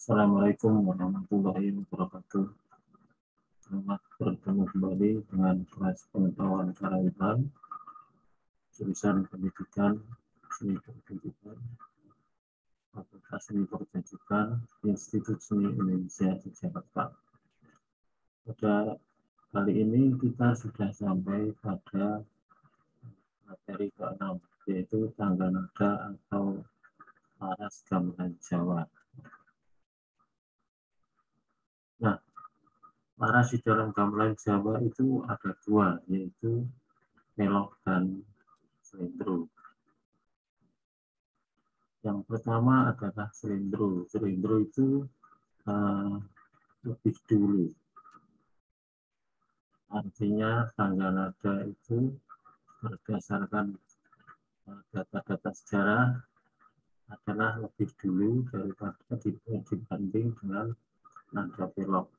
Assalamualaikum warahmatullahi wabarakatuh. Selamat bertemu kembali dengan kelas pengetahuan Karawitan, jurusan pendidikan seni pertunjukan, Fakultas Seni Pertunjukan, Institut Seni Indonesia Yogyakarta. Pada kali ini kita sudah sampai pada materi ke-6, yaitu tangga nada atau laras gamelan Jawa. Nah, laras di dalam gamelan Jawa itu ada dua, yaitu pelok dan selendro. Yang pertama adalah selendro. Selendro itu lebih dulu. Artinya tangga nada itu berdasarkan data-data sejarah adalah lebih dulu daripada dibanding dengan nada pelok.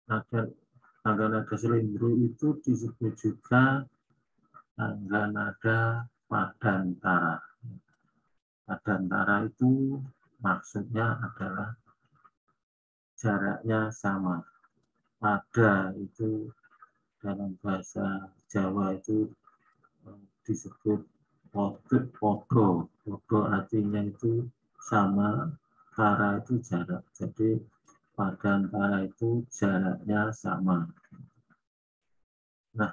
Tangga nada selendro itu disebut juga tangga nada padantara. Padantara itu maksudnya adalah jaraknya sama. Pada itu dalam bahasa Jawa itu disebut podo. Podo artinya itu sama, tara itu jarak. Jadi padantara itu jaraknya sama. Nah,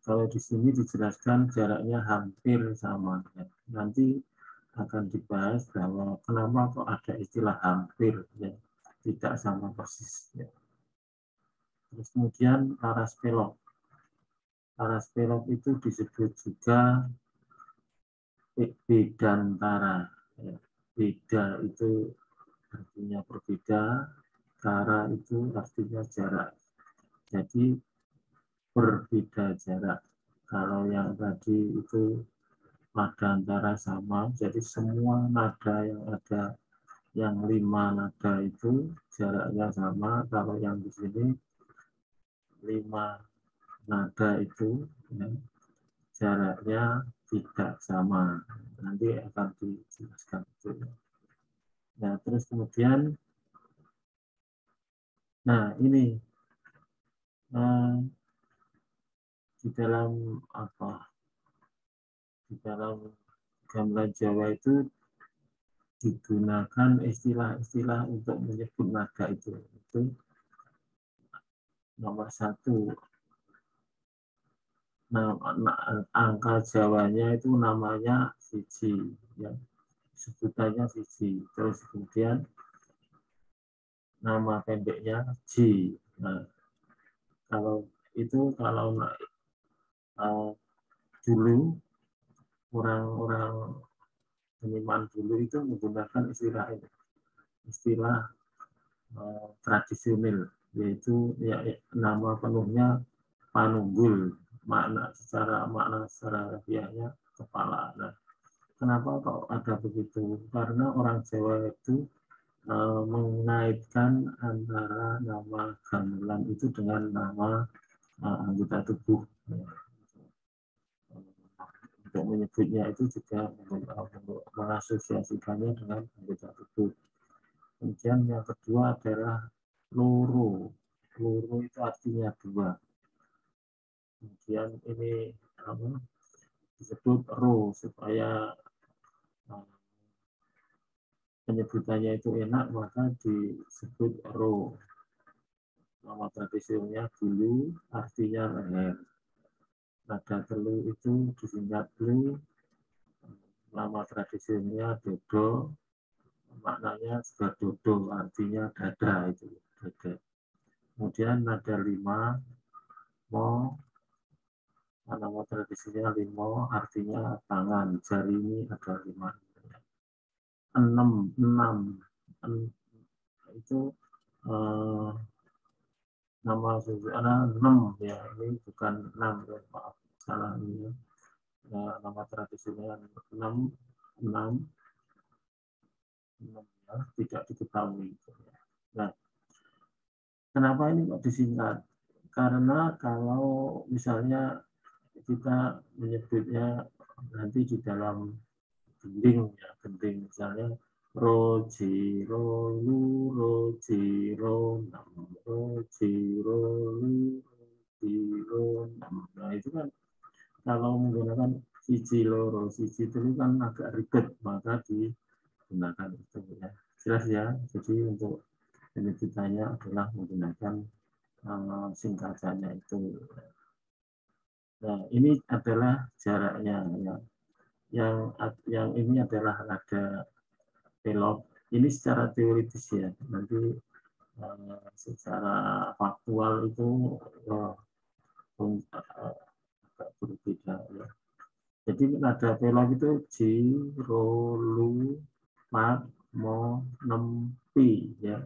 kalau di sini dijelaskan jaraknya hampir sama. Nanti akan dibahas bahwa kenapa kok ada istilah hampir, ya, tidak sama persis. Ya. Terus kemudian laras pelok. Laras pelok itu disebut juga bedantara. Ya. Beda itu artinya berbeda, tara itu artinya jarak. Jadi berbeda jarak. Kalau yang tadi itu padantara sama, jadi semua nada yang ada, yang 5 nada itu jaraknya sama. Kalau yang di sini 5 nada itu ya, jaraknya tidak sama. Nanti akan dijelaskan itu. Nah, terus kemudian, nah ini di dalam apa? Di dalam gamelan Jawa itu digunakan istilah-istilah untuk menyebut nada itu. Itu nomor 1. Nah, angka Jawanya itu namanya siji, ya. Sebutannya siji. Terus kemudian nama pendeknya Ji. Nah, kalau dulu orang-orang seniman dulu itu menggunakan istilah ini, istilah tradisional, yaitu ya, nama penuhnya Panunggul, makna secara harfiahnya kepala. Nah, kenapa kok ada begitu? Karena orang Jawa itu mengaitkan antara nama gamelan itu dengan nama anggota tubuh. Untuk menyebutnya itu juga mengasosiasikannya dengan anggota tubuh. Kemudian yang kedua adalah loro. Loro itu artinya 2. Kemudian ini disebut ro supaya penyebutannya itu enak, maka disebut ro. Nama tradisionalnya dulu artinya leher. Nada telu itu disingkat lu. Nama tradisionalnya dodo, maknanya juga dodo, artinya dada itu, dada. Kemudian nada 5, mo, nama tradisinya limo, artinya tangan, jari ini ada 5. 6 itu nama sebenarnya 6 ya, ini bukan 6 ya, maaf salah ini. Nah, nama tradisinya 6 ya, tidak diketahui. Nah, kenapa ini kok disingkat? Karena kalau misalnya kita menyebutnya nanti di dalam gending ya, gending misalnya ro ji ro lu ro ji ro nam ro ji ro lu ro ji ro nam. Nah itu kan kalau menggunakan siji loro siji itu kan agak ribet, maka digunakan itu ya. Jelas ya. Jadi untuk ini ditanya adalah menggunakan singkatannya itu. Nah ini adalah jaraknya ya. Yang ini adalah nada belok. Ini secara teoritis ya. Nanti secara faktual itu agak berbeda ya. Jadi nada belok itu ji, ro, lu, mat, mo, nem, pi ya.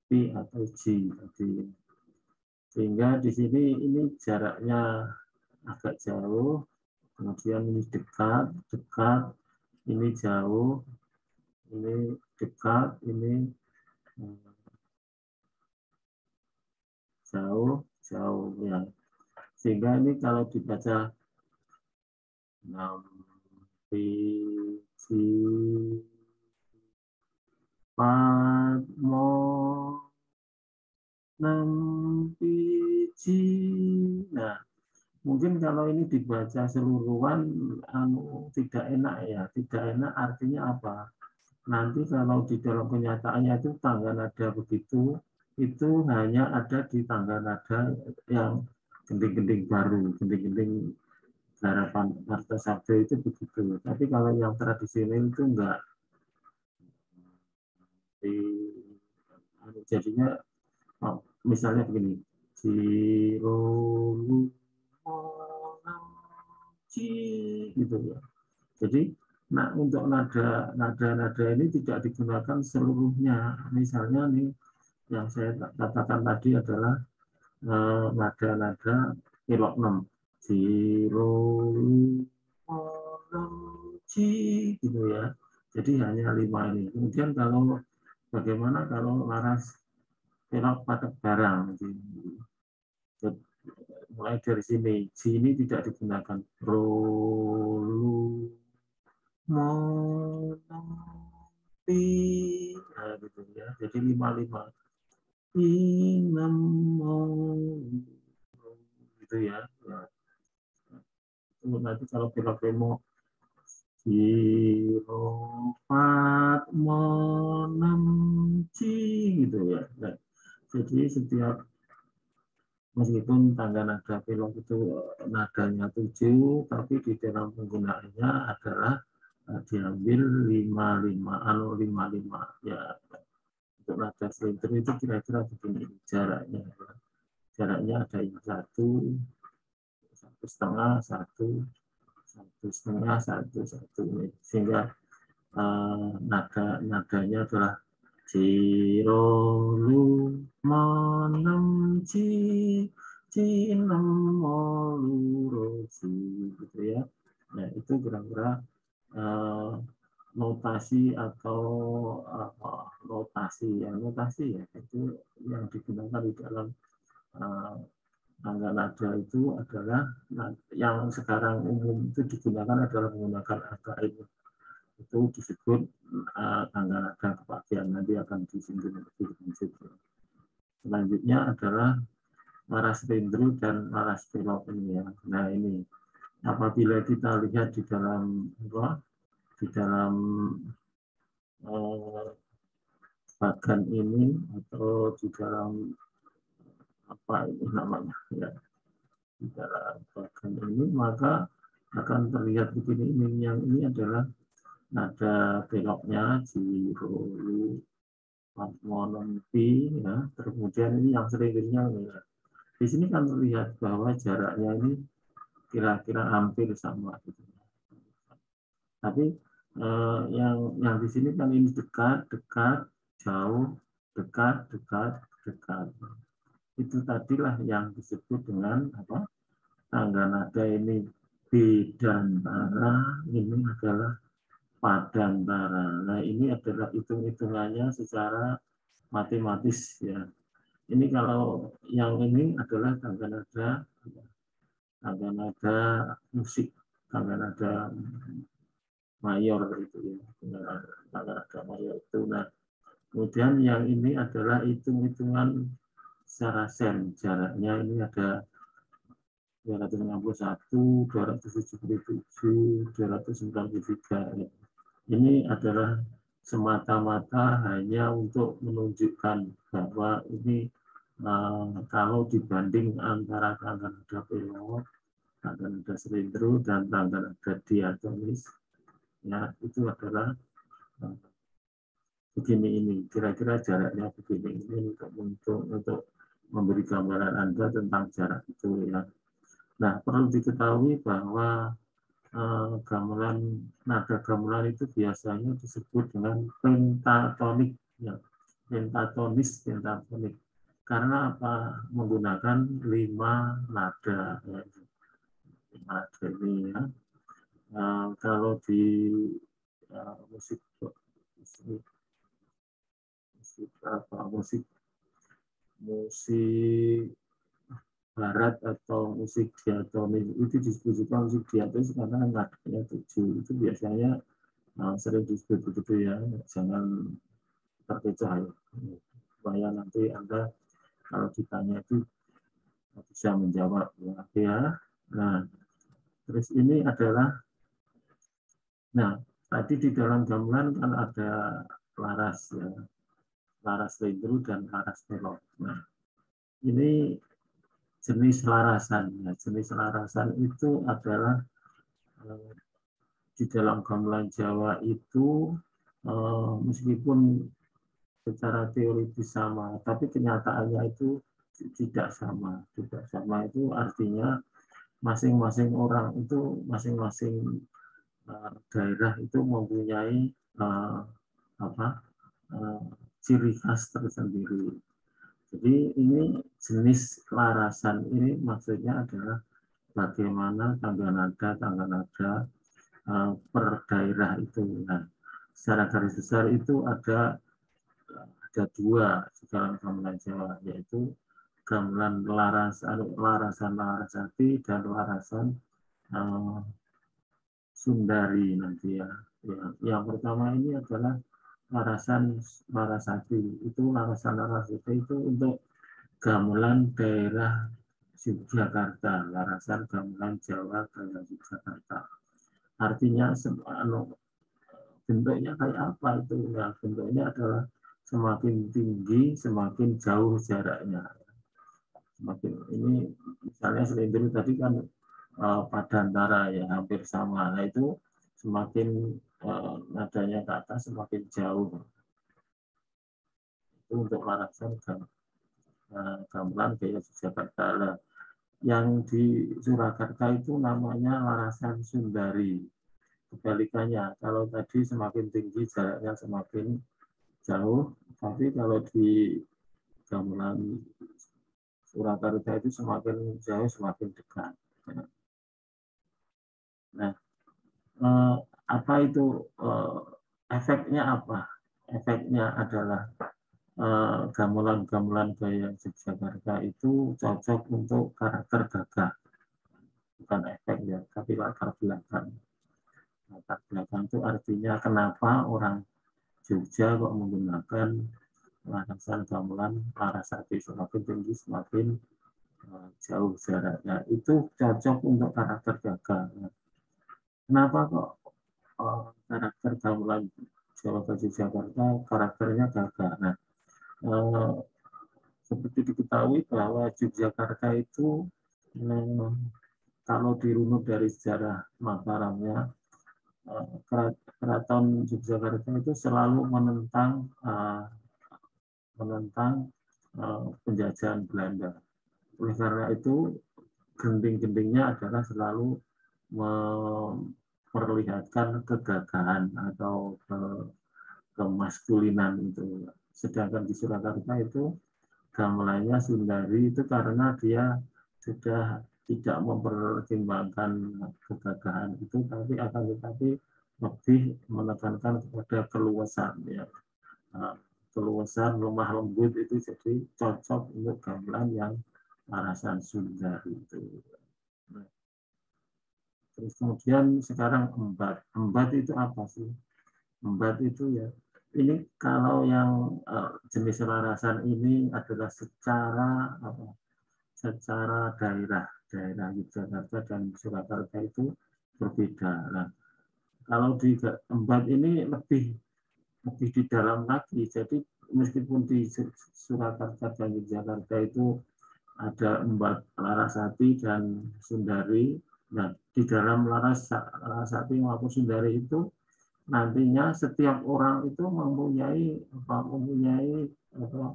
Pi atau ji. Jadi, sehingga di sini ini jaraknya agak jauh, kemudian ini dekat, dekat, ini jauh, ini dekat, ini jauh, jauh ya. Sehingga ini kalau dibaca 6 biji 4 mo 6 biji. Nah, mungkin kalau ini dibaca seluruhan tidak enak ya. Tidak enak artinya apa? Nanti kalau di dalam kenyataannya itu tangga nada begitu, itu hanya ada di tangga nada yang gending-gending baru, gending-gending harapan harta sabda itu begitu. Tapi kalau yang tradisional itu enggak. Jadinya misalnya begini, cirolu gitu ya. Jadi untuk nada ini tidak digunakan seluruhnya. Misalnya nih yang saya katakan tadi adalah nada-nada pilok 6. Cirolu gitu ya. Jadi hanya 5 ini. Kemudian kalau bagaimana kalau laras pilok pada barang? Mulai dari sini, Ji ini tidak digunakan. Rolu, monopi, nah gitu ya. Jadi 5-5. Inam, gitu ya. Nah, itu nanti kalau pilok-pilok Sirofat monam gitu ya. Nah, jadi setiap meskipun tangga nada pilok itu nadanya 7, tapi di dalam penggunaannya adalah diambil 5-5 ya. Untuk nada selintir itu kira-kira begini jaraknya. Jaraknya ada yang 1,5, 1,5, 1,5, 1, sehingga nadanya adalah Cirolu monem ci cinem molurosi gitu ya. Nah itu kira-kira notasi atau notasi ya itu yang digunakan di dalam tangga nada itu adalah yang sekarang umum itu digunakan adalah menggunakan angka ini. Itu disebut tangga nada kepastian, nanti akan disinggung lebih lanjut. Selanjutnya adalah laras tendru dan laras pelok ini ya. Nah ini apabila kita lihat di dalam bagan ini atau di dalam apa ini namanya ya, di dalam bagan ini maka akan terlihat begini, yang ini adalah nada beloknya Cirolu monompi ya. Kemudian ini yang seringnya ya. Di sini kan terlihat bahwa jaraknya ini kira-kira hampir sama gitu. Tapi yang di sini kan ini dekat, dekat, jauh, dekat, dekat, dekat. Itu tadilah yang disebut dengan apa? Tangga nada ini bidantara, ini adalah padantara. Nah, ini adalah hitung-hitungannya secara matematis ya. Ini kalau yang ini adalah tangga nada, musik, tangga nada mayor itu ya, tangga nada mayor itu. Nah, kemudian yang ini adalah hitung-hitungan secara sen, jaraknya ini ada 261, 277, 293. Ini adalah semata-mata hanya untuk menunjukkan bahwa ini kalau dibanding antara tangga nada pilot, tangga nada selindro, dan tangga nada diatonis, ya itu adalah begini ini, kira-kira jaraknya begini ini untuk memberi gambaran Anda tentang jarak itu ya. Nah, perlu diketahui bahwa gamelan nada gamelan itu biasanya disebut dengan pentatonik ya, pentatonik karena apa, menggunakan 5 nada ya. Nada ini ya. Kalau di musik barat atau musik diatonis itu disebut juga musik diatonis karena nadanya 7 itu biasanya sering disebut begitu ya, jangan terkecoh ya, supaya nanti Anda kalau ditanya itu bisa menjawab ya. Nah, terus ini adalah, nah tadi di dalam gamelan kan ada laras ya, laras lindru dan laras melok. Nah, ini jenis larasan. Ya, jenis larasan itu adalah di dalam gamelan Jawa itu meskipun secara teoritis sama, tapi kenyataannya itu tidak sama. Tidak sama itu artinya masing-masing orang itu, masing-masing daerah itu mempunyai ciri khas tersendiri. Jadi ini jenis larasan ini maksudnya adalah bagaimana tangga nada per daerah itu. Nah, secara garis besar itu ada 2 di dalam gamelan Jawa, yaitu gamelan larasan Larasati dan larasan Sundari nanti ya. Yang pertama ini adalah larasan Larasati. Itu larasan Larasati itu untuk gamelan daerah Yogyakarta, larasan gamelan Jawa daerah Yogyakarta. Artinya bentuknya kayak apa itu? Ya, bentuknya adalah semakin tinggi, semakin jauh jaraknya. Semakin ini misalnya selindro tadi kan padantara ya, hampir sama. Nah itu semakin nadanya ke atas semakin jauh. Itu untuk larasan gamelan gaya Yogyakarta. Yang di Surakarta itu namanya larasan Sundari. Kebalikannya, kalau tadi semakin tinggi jaraknya semakin jauh, tapi kalau di gamelan Surakarta itu semakin jauh semakin dekat. Nah, apa itu efeknya apa? Efeknya adalah gamelan-gamelan gaya Yogyakarta itu cocok untuk karakter gagah. Bukan efek ya, tapi latar belakang. Latar belakang itu artinya kenapa orang Jogja kok menggunakan larasan gamelan Larasati, semakin tinggi semakin jauh jaraknya. Itu cocok untuk karakter gagah. Kenapa kok karakter gamelan Jawa Barat Jakarta karakternya gagah? Nah, seperti diketahui bahwa Yogyakarta itu kalau dirunut dari sejarah Mataramnya, Keraton Yogyakarta itu selalu menentang penjajahan Belanda. Oleh karena itu, genting-gentingnya adalah selalu memperlihatkan kegagahan atau kemaskulinan itu. Sedangkan di Surakarta itu gamelannya Sundari itu karena dia sudah tidak mempertimbangkan kegagahan itu, tapi akan tetapi lebih menekankan kepada keluasan ya. Keluasan, lemah lembut itu jadi cocok untuk gamelan yang larasan Sundari itu. Terus kemudian sekarang embat. Embat itu apa sih? Embat itu ya, ini kalau yang jenis selarasan ini adalah secara daerah Yogyakarta dan Surakarta itu berbeda. Nah, kalau di embat ini lebih di dalam lagi. Jadi meskipun di Surakarta dan Yogyakarta itu ada embat Larasati dan Sundari. Nah, di dalam Larasati maupun Sundari itu nantinya setiap orang itu mempunyai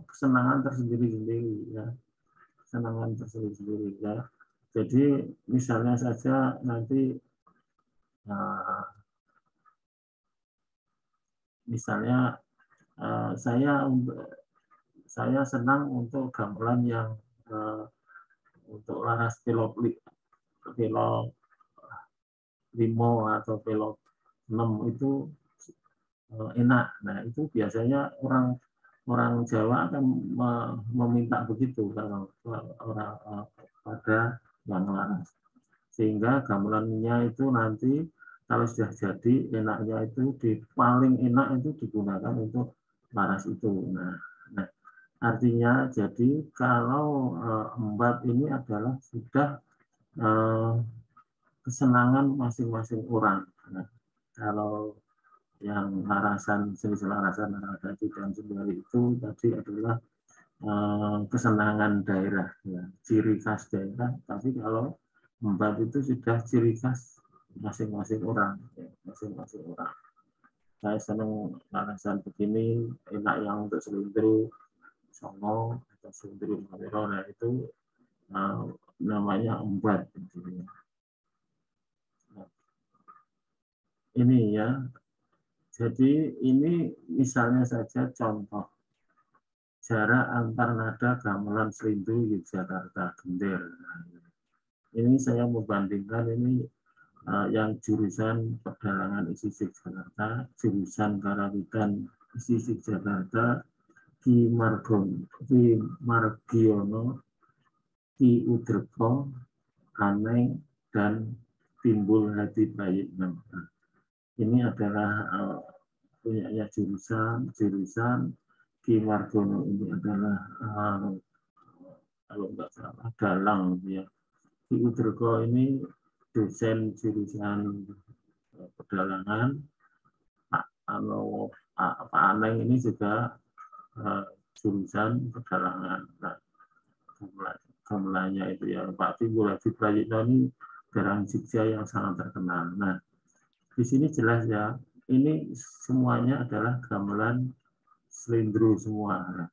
kesenangan tersendiri-sendiri ya, kesenangan tersendiri-sendiri ya. Jadi misalnya saja nanti misalnya saya senang untuk gamelan yang untuk laras pilot 5 atau pilot 6 itu enak. Nah, itu biasanya orang Jawa akan meminta begitu kalau orang pada yang laras. Sehingga gamelannya itu nanti kalau sudah jadi enaknya itu paling enak itu digunakan untuk laras itu. Nah, artinya jadi kalau embat ini adalah sudah kesenangan masing-masing orang. Nah, kalau yang larasan, jenis larasan Larasati dan Sundari itu tadi adalah kesenangan daerah, ya, ciri khas daerah. Tapi kalau embat itu sudah ciri khas masing-masing orang, ya, masing-masing orang. Saya senang larasan begini, enak yang untuk selindro, Songo, atau selindro Mawiro, nah itu namanya embat. Ini ya, jadi ini misalnya saja contoh jarak antar nada gamelan selindro Yogyakarta Gender. Ini saya membandingkan ini yang jurusan Pedalangan ISIS Jakarta, jurusan Karawitan ISIS Jakarta, Ki Margiono, Ki Udreko, Aneng, dan Timbul Hadi Prayitno. Ini adalah punyanya jurusan Ki Margono ini adalah kalau nggak salah dalang ya. Ki Udreko ini dosen jurusan pedalangan. Pak Aneng ini juga jurusan pedalangan. Nah, gamelannya itu ya Pak Timbul Hadi Prayitno ini dalang Jogja yang sangat terkenal. Nah, di sini jelas ya, ini semuanya adalah gamelan selindro semua. Nah,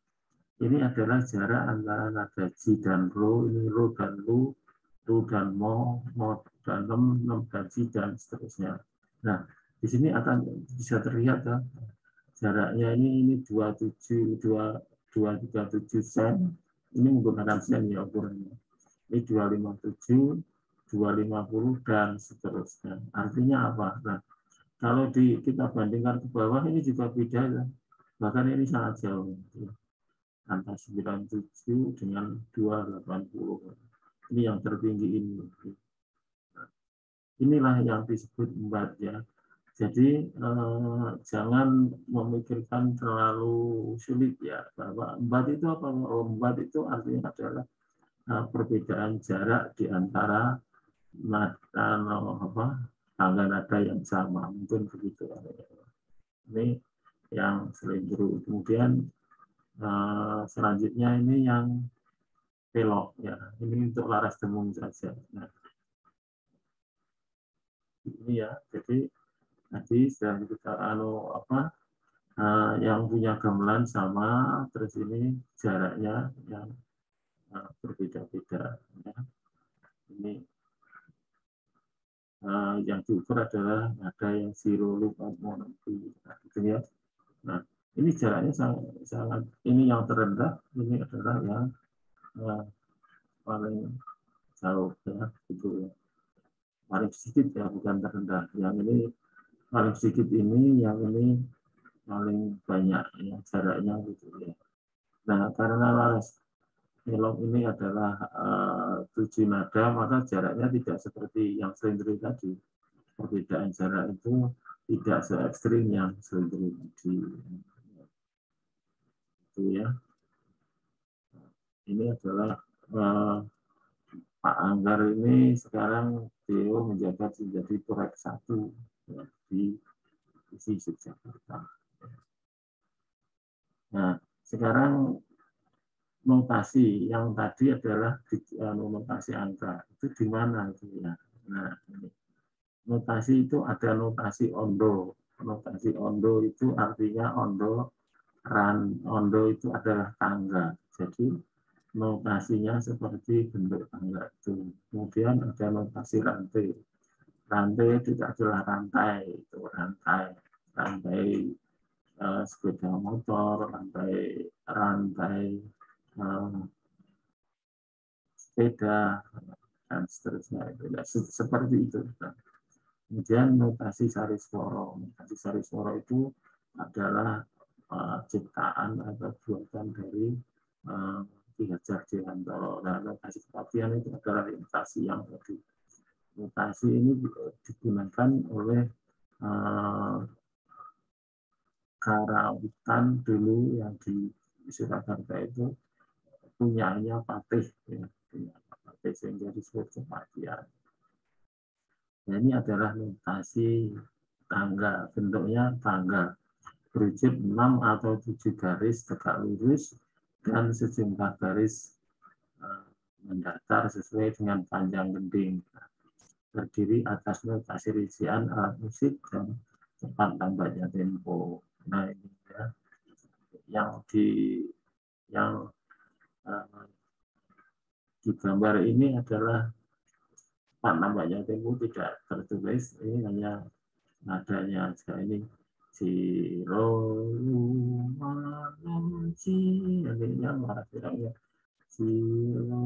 ini adalah jarak antara nada ji dan ro, ini ro dan lu, dan mo dan nem dan ji dan seterusnya. Nah, di sini akan bisa terlihat ya, jaraknya ini 237 sen. Ini menggunakan sen ya ukurannya. Ini 257, 250 dan seterusnya. Artinya apa? Nah, kalau kita bandingkan ke bawah ini juga beda ya. Bahkan ini sangat jauh. Antara 97 dengan 280. Ini yang tertinggi ini. Inilah yang disebut embat ya. Jadi jangan memikirkan terlalu sulit ya, bahwa embat itu apa? Embat itu artinya adalah perbedaan jarak di antara tangga nada yang sama, mungkin begitu. Ini yang selindro. Kemudian selanjutnya ini yang pelok ya. Ini untuk laras demung saja. Nah, ini ya. Jadi nanti sudah kita yang punya gamelan sama, terus ini jaraknya yang berbeda-beda. Ya. Ini yang diukur adalah nada yang zero loop monopoli. Nah, gitu ya. Nah, ini jaraknya sangat ini yang terendah, ini adalah yang paling jauh ya, gitu ya. Paling sedikit ya, bukan terendah. Yang ini paling sedikit ini, yang ini paling banyak ya, jaraknya gitu ya. Nah, karena laras pelok ini adalah 7 7 nada, maka jaraknya tidak seperti yang selindri tadi. Perbedaan jarak itu tidak se ekstrim yang selindri tadi. Itu ya. Ini adalah Pak Anggar ini sekarang beliau menjabat menjadi Torek 1 ya, di Isi Yogyakarta. Nah, sekarang notasi yang tadi adalah notasi angka. Itu di mana itu ya? Nah, ini. Notasi itu ada notasi ondo. Notasi ondo itu artinya ondo ondo itu adalah tangga. Jadi notasinya seperti bentuk tangga itu. Kemudian ada notasi rantai. Rantai itu adalah rantai, itu rantai sepeda motor, rantai sepeda dan seterusnya. Seperti itu. Kemudian notasi Sariswara. Notasi Sariswara itu adalah ciptaan atau buatan dari Ki Hajar Dewantara. Nah, notasi kepastian itu adalah notasi yang tadi. Notasi ini digunakan oleh karawitan dulu yang di Surakarta itu punyanya Patih, ya, punya Patih sehingga disebut kepastian. Nah, ini adalah notasi tangga, bentuknya tangga berwujud 6 atau 7 garis tegak lurus dan sejumlah garis mendatar sesuai dengan panjang gending. Terdiri atas notasi rincian alat musik dan cepat lambatnya tempo. Nah, ini ya, yang di gambar ini adalah cepat lambatnya tempo tidak tertulis, ini hanya nadanya saja. Ini si ro lu manum si, nantinya maknanya si ro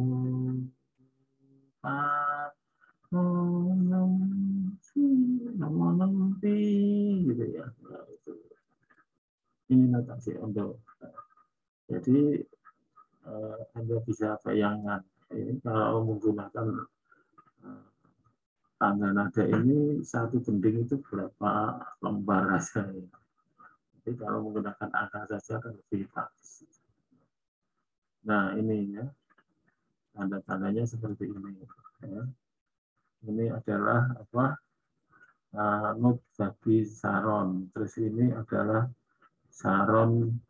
pa manum si manum pi gitu ya. Nah, itu. Ini notasi ondo. Jadi Anda bisa bayangkan ini kalau menggunakan tangga nada ini satu gending itu berapa lembar saja. Jadi kalau menggunakan angka saja kan lebih praktis. Nah, ini ya, tanda-tandanya seperti ini. Ya. Ini adalah apa? Not bagi saron. Terus ini adalah saron.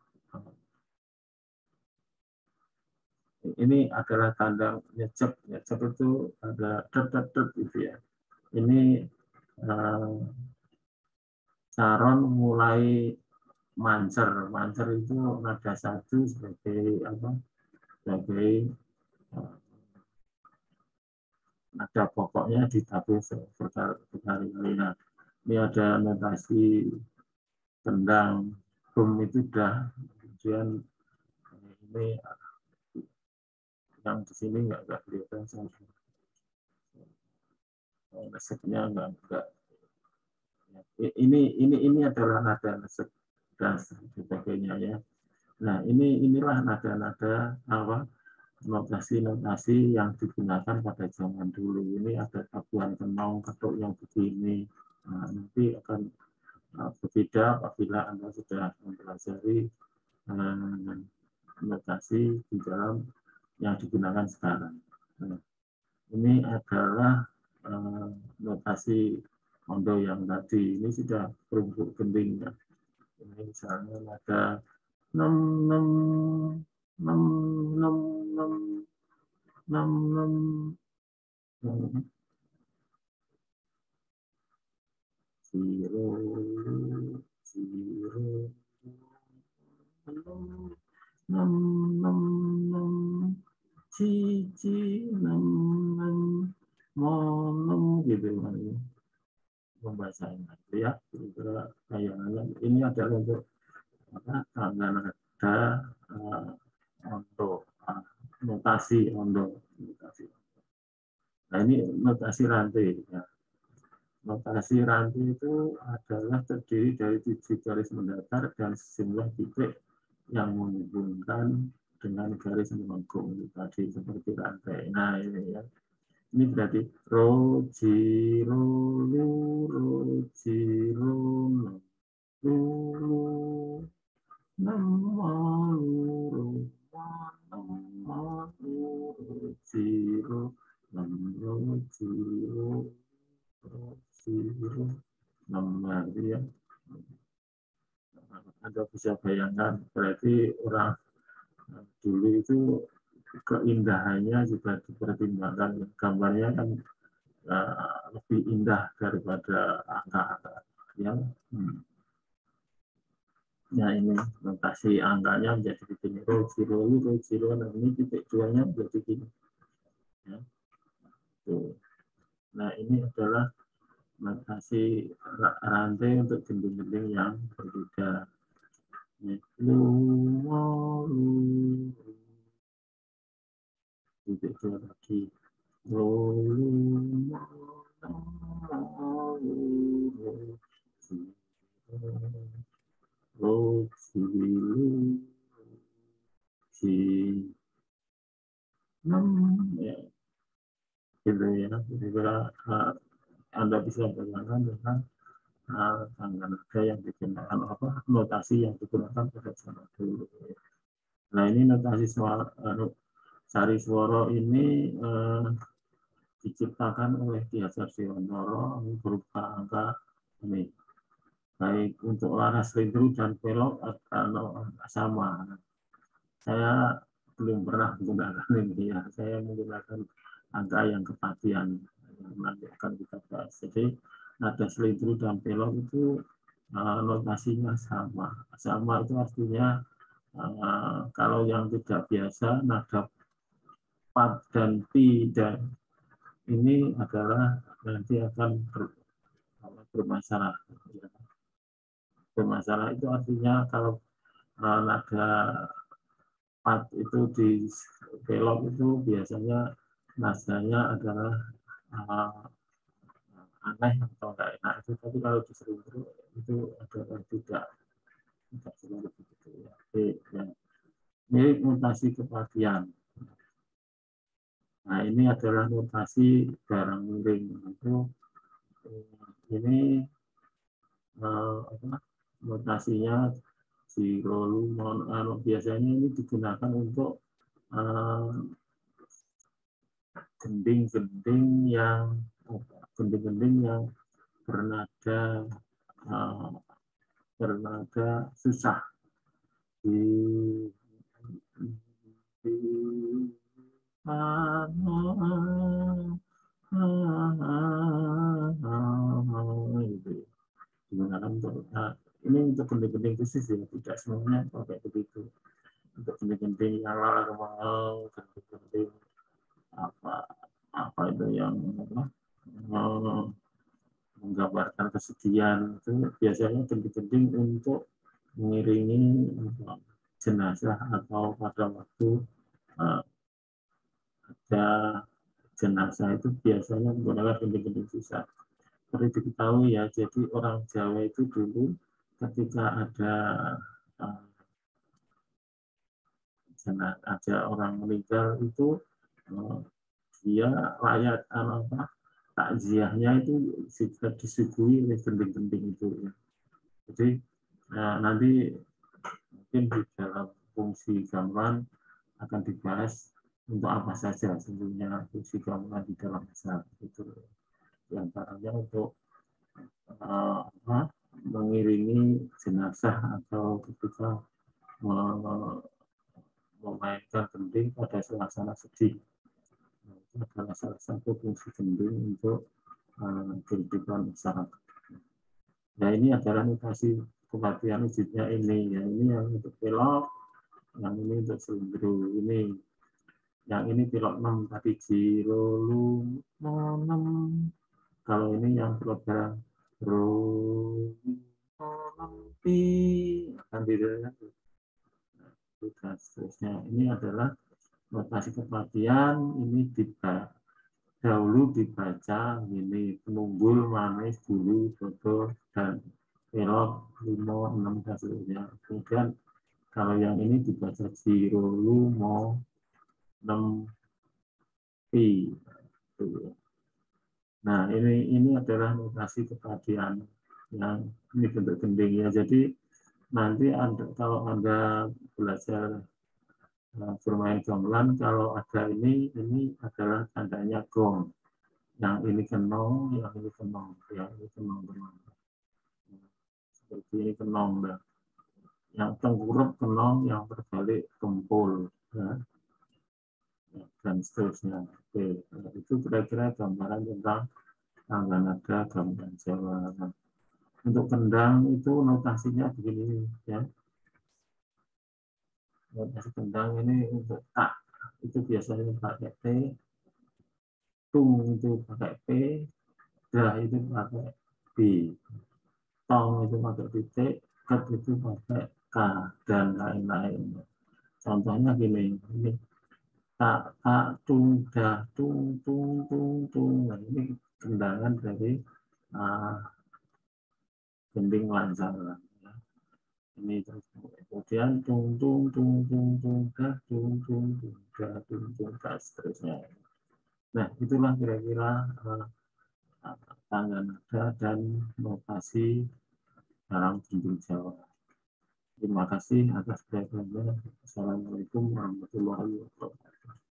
Ini adalah tanda nyecep. Nyecep itu ada tet gitu ya. Ini saron mulai mancer. Mancer itu nada 1 sebagai apa? Sebagai nada pokoknya ditabur berkali-kali. Nah, ini ada notasi tendang, bum itu dah. Kemudian ini yang di sini nggak kelihatan saya. Reseknya enggak. Ini adalah nada resek dan sebagainya ya. Nah, inilah nada-nada apa? Notasi-notasi yang digunakan pada zaman dulu. Ini ada tabuhan tenong, ketuk yang begini. Nah, nanti akan berbeda apabila Anda sudah mempelajari notasi di dalam yang digunakan sekarang. Nah, ini adalah notasi ondo yang tadi. Ini sudah berbentuk gending. Ya. Ini misalnya ada 6 6 6 6 6 6 zero zero 6 cici 6 monem gitu membacain itu ya, kira-kira bayangannya ini adalah untuk apa tanda nada untuk notasi ondo. Nah, ini notasi rantai. Ya. Notasi rantai itu adalah terdiri dari 7 garis mendatar dan sejumlah titik yang menghubungkan dengan garis melengkung tadi seperti rantai. Nah ini ya, ini berarti ro ji ro lu ji ro lu lu nam ma lu nam ma lu ji ro nam ro ji ro ji ro nam. Gitu ya. Anda bisa bayangkan berarti orang dulu itu keindahannya juga dipertimbangkan. Gambarnya kan lebih indah daripada angka-angka yang ya ini notasi angkanya menjadi begini, rho zero, nah ini titik duanya menjadi begini ya. Tuh. Nah ini adalah notasi rantai untuk gending-gending yang berbeda. Titik dua lagi. Ya, gitu ya. Kira-kira Anda bisa bayangkan dengan tangga nada yang digunakan apa notasi yang digunakan pada zaman dulu. Nah ini notasi sari swara ini diciptakan oleh Ki Hajar Dewantara berupa angka ini. Baik untuk laras rindru dan pelok sama. Saya belum pernah menggunakan ini ya. Saya menggunakan angka yang kepatian yang nanti akan kita bahas. Jadi nada selindru dan pelok itu notasinya sama. Sama itu artinya kalau yang tidak biasa nada pat dan pi dan ini adalah nanti akan bermasalah. Bermasalah itu artinya kalau nada pat itu di pelok itu biasanya nadanya adalah aneh atau enggak enak itu, tapi kalau di selindru itu adalah tidak seperti itu ya. Oke, ya. Ini notasi kepatian. Nah ini adalah notasi barang miring. Itu ini notasinya zero biasanya ini digunakan untuk gending-gending yang bernada susah di gitu. Digunakan untuk ini untuk gending-gending khusus ya, tidak semuanya pakai begitu. Untuk gending-gending yang lalang, gending-gending apa itu yang menggambarkan kesedihan itu biasanya gending-gending untuk mengiringi jenazah atau pada waktu ada jenazah itu biasanya menggunakan gending-gending susah. Seperti diketahui ya, jadi orang Jawa itu dulu ketika ada orang meninggal itu dia rakyat takziahnya itu juga disuguhi oleh gending-gending itu ya. Jadi nanti mungkin di dalam fungsi gamelan akan dibahas untuk apa saja sebenarnya fungsi gamelan di dalam masyarakat itu. Yang antaranya untuk mengiringi jenazah atau ketika memainkan gending pada suasana sedih. Itu adalah salah satu fungsi gending untuk kehidupan masyarakat. Nah ini adalah notasi kepatian wujudnya ini. Ya, ini yang untuk pelok, yang ini untuk selindru. Ini yang ini pilot 6 tadi zero lu 6. Kalau ini yang pilot barang ro pi akan dilihat. Nah, seterusnya ini adalah notasi kepatian. Ini dahulu dibaca ini penunggul, manis, bulu, dodo, dan pelok 5, 6 dan seterusnya. Kemudian Kalau yang ini dibaca Jirolu mau 6 pi. Nah, ini adalah notasi kepadian yang ini bentuk gending ya. Jadi nanti kalau Anda belajar bermain gamelan, kalau ada ini adalah tandanya gong. Yang ini kenong, yang ini kenong, yang ini kenong kenong. Seperti ini kenong, yang tengkurap kenong, yang berbalik kempul, ya. Dan seterusnya. Oke, itu kira-kira gambaran tentang tangga nada gamelan Jawa. Nah, untuk kendang itu notasinya begini ya. Notasi kendang ini untuk tak itu biasanya pakai T, tung itu pakai P, dah itu pakai B, tong itu pakai titik, ket itu pakai K dan lain-lain. Contohnya gini, ini tak tak tung dah tung tung tung tung. Nah, ini kendangan dari gending lancar. Ya. Ini terus kemudian tung tung tung tung tung dah tung tung tung dah tung tung dah seterusnya. Nah, itulah kira-kira tangga nada dan notasi dalam gending Jawa. Terima kasih atas perhatiannya. Assalamualaikum warahmatullahi wabarakatuh.